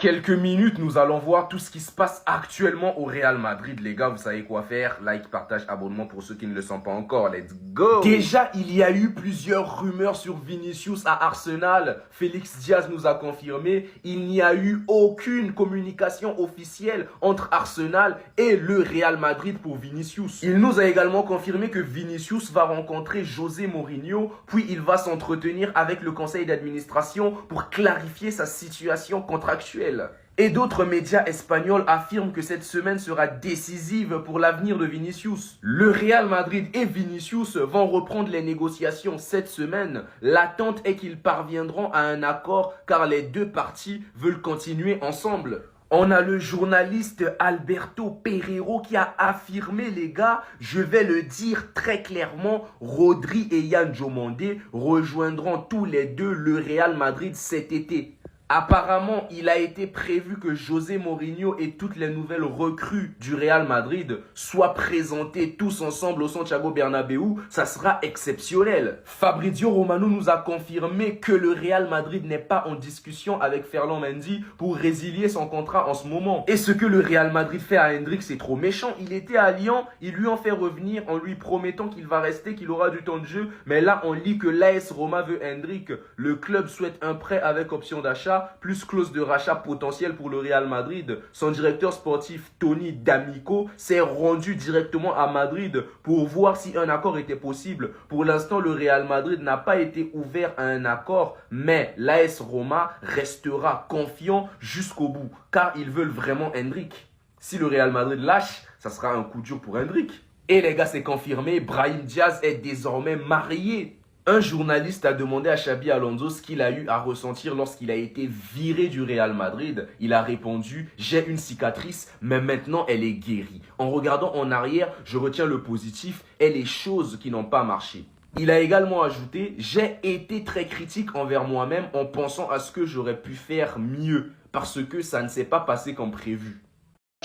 quelques minutes, nous allons voir tout ce qui se passe actuellement au Real Madrid. Les gars, vous savez quoi faire. Like, partage, abonnement pour ceux qui ne le sont pas encore. Let's go. Déjà, il y a eu plusieurs rumeurs sur Vinicius à Arsenal. Félix Diaz nous a confirmé. Il n'y a eu aucune communication officielle entre Arsenal et le Real Madrid pour Vinicius. Il nous a également confirmé que Vinicius va rencontrer José Mourinho, puis il va s'entretenir avec le conseil d'administration pour clarifier sa situation contractuelle. Et d'autres médias espagnols affirment que cette semaine sera décisive pour l'avenir de Vinicius. Le Real Madrid et Vinicius vont reprendre les négociations cette semaine. L'attente est qu'ils parviendront à un accord car les deux parties veulent continuer ensemble. On a le journaliste Alberto Pereiro qui a affirmé, les gars, je vais le dire très clairement, Rodri et Yann Diomandé rejoindront tous les deux le Real Madrid cet été. Apparemment, il a été prévu que José Mourinho et toutes les nouvelles recrues du Real Madrid soient présentés tous ensemble au Santiago Bernabéu. Ça sera exceptionnel. Fabrizio Romano nous a confirmé que le Real Madrid n'est pas en discussion avec Ferland Mendy pour résilier son contrat en ce moment. Et ce que le Real Madrid fait à Hendrik, c'est trop méchant. Il était à Lyon, ils lui ont fait revenir en lui promettant qu'il va rester, qu'il aura du temps de jeu. Mais là, on lit que l'AS Roma veut Hendrik. Le club souhaite un prêt avec option d'achat, plus clause de rachat potentielle pour le Real Madrid. Son directeur sportif Tony D'Amico s'est rendu directement à Madrid pour voir si un accord était possible. Pour l'instant, le Real Madrid n'a pas été ouvert à un accord, mais l'AS Roma restera confiant jusqu'au bout, car ils veulent vraiment Hendrik. Si le Real Madrid lâche, ça sera un coup dur pour Hendrik. Et les gars, c'est confirmé, Brahim Diaz est désormais marié. Un journaliste a demandé à Xabi Alonso ce qu'il a eu à ressentir lorsqu'il a été viré du Real Madrid. Il a répondu « J'ai une cicatrice, mais maintenant elle est guérie. En regardant en arrière, je retiens le positif et les choses qui n'ont pas marché. » Il a également ajouté « J'ai été très critique envers moi-même en pensant à ce que j'aurais pu faire mieux parce que ça ne s'est pas passé comme prévu. »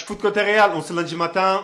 Foot côté Real, on se lundi matin.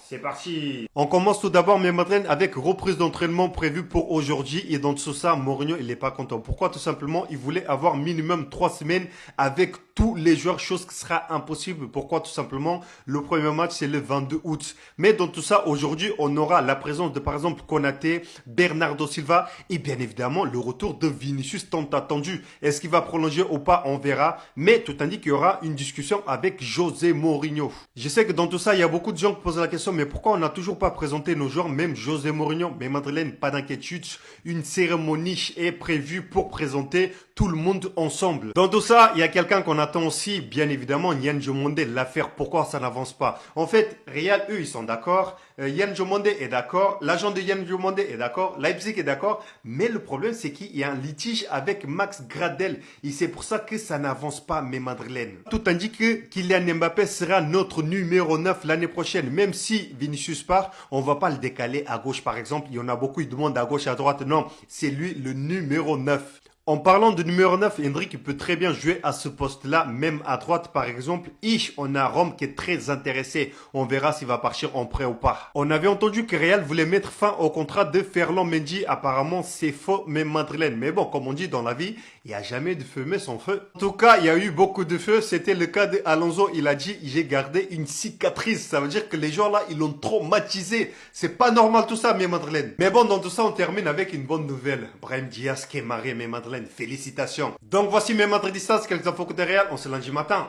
C'est parti. On commence tout d'abord, mes Madeleine, avec reprise d'entraînement prévue pour aujourd'hui. Et dans tout ça, Mourinho, il n'est pas content. Pourquoi? Tout simplement, il voulait avoir minimum 3 semaines avec tous les joueurs, chose qui sera impossible. Pourquoi? Tout simplement, le premier match, c'est le 22 août. Mais dans tout ça, aujourd'hui, on aura la présence de, par exemple, Konaté, Bernardo Silva et bien évidemment, le retour de Vinicius tant attendu. Est-ce qu'il va prolonger ou pas? On verra. Mais tout indique qu'il y aura une discussion avec José Mourinho. Je sais que dans tout ça, il y a beaucoup de gens qui posent la question, mais pourquoi on n'a toujours pas présenté nos joueurs, même José Mourinho? Mais Madeleine, pas d'inquiétude, une cérémonie est prévue pour présenter tout le monde ensemble. Dans tout ça, il y a quelqu'un qu'on attend aussi, bien évidemment, Yann Diomandé. L'affaire, pourquoi ça n'avance pas? En fait, Real, eux, ils sont d'accord. Yann Diomandé est d'accord. L'agent de Yann Diomandé est d'accord. Leipzig est d'accord. Mais le problème, c'est qu'il y a un litige avec Max Gradel. Et c'est pour ça que ça n'avance pas, mes Madeleine. Tout indique que Kylian Mbappé sera notre numéro 9 l'année prochaine. Même si Vinicius part, on va pas le décaler à gauche, par exemple. Il y en a beaucoup, ils demandent à gauche, à droite. Non, c'est lui le numéro 9. En parlant de numéro 9, Hendrik peut très bien jouer à ce poste-là, même à droite par exemple. On a Rome qui est très intéressé. On verra s'il va partir en prêt ou pas. On avait entendu que Real voulait mettre fin au contrat de Ferland Mendy. Apparemment, c'est faux, mais Madeleine. Mais bon, comme on dit dans la vie, il n'y a jamais de feu mais sans feu. En tout cas, il y a eu beaucoup de feu. C'était le cas de Alonso. Il a dit, j'ai gardé une cicatrice. Ça veut dire que les gens là, ils l'ont traumatisé. C'est pas normal tout ça, mais Madeleine. Mais bon, dans tout ça, on termine avec une bonne nouvelle. Brahim Diaz qui est marié, mais Madeleine. Félicitations. Donc voici mes madridistas, quelques infos côté Real, on se lundi matin.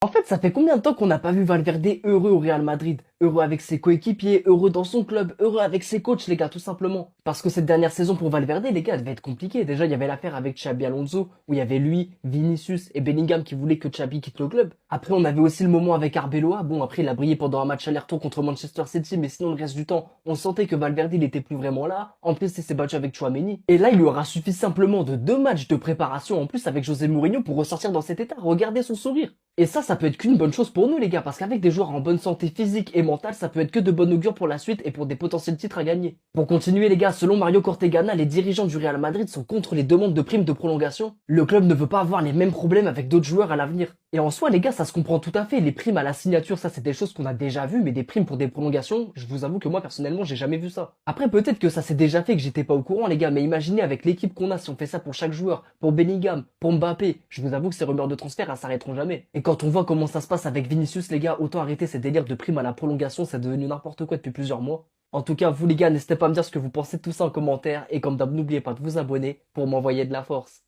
En fait, ça fait combien de temps qu'on n'a pas vu Valverde heureux au Real Madrid? Heureux avec ses coéquipiers, heureux dans son club, heureux avec ses coachs, les gars, tout simplement. Parce que cette dernière saison pour Valverde, les gars, elle devait être compliquée. Déjà, il y avait l'affaire avec Xabi Alonso, où il y avait lui, Vinicius et Bellingham qui voulaient que Xabi quitte le club. Après, on avait aussi le moment avec Arbeloa. Bon, après, il a brillé pendant un match aller-retour contre Manchester City, mais sinon, le reste du temps, on sentait que Valverde, il était plus vraiment là. En plus, il s'est battu avec Tchouaméni. Et là, il lui aura suffi simplement de 2 matchs de préparation en plus avec José Mourinho pour ressortir dans cet état. Regardez son sourire. Et ça peut être qu'une bonne chose pour nous, les gars, parce qu'avec des joueurs en bonne santé physique et mentale, ça peut être que de bon augure pour la suite et pour des potentiels titres à gagner. Pour continuer, les gars, selon Mario Cortegana, les dirigeants du Real Madrid sont contre les demandes de primes de prolongation. Le club ne veut pas avoir les mêmes problèmes avec d'autres joueurs à l'avenir. Et en soi, les gars, ça se comprend tout à fait. Les primes à la signature, ça, c'est des choses qu'on a déjà vues, mais des primes pour des prolongations, je vous avoue que moi, personnellement, j'ai jamais vu ça. Après, peut-être que ça s'est déjà fait, que j'étais pas au courant, les gars, mais imaginez avec l'équipe qu'on a, si on fait ça pour chaque joueur, pour Bellingham, pour Mbappé, je vous avoue que ces rumeurs de transfert, elles s'arrêteront jamais. Et quand on voit comment ça se passe avec Vinicius, les gars, autant arrêter ces délires de primes à la prolongation, c'est devenu n'importe quoi depuis plusieurs mois. En tout cas, vous les gars, n'hésitez pas à me dire ce que vous pensez de tout ça en commentaire, et comme d'hab, n'oubliez pas de vous abonner pour m'envoyer de la force.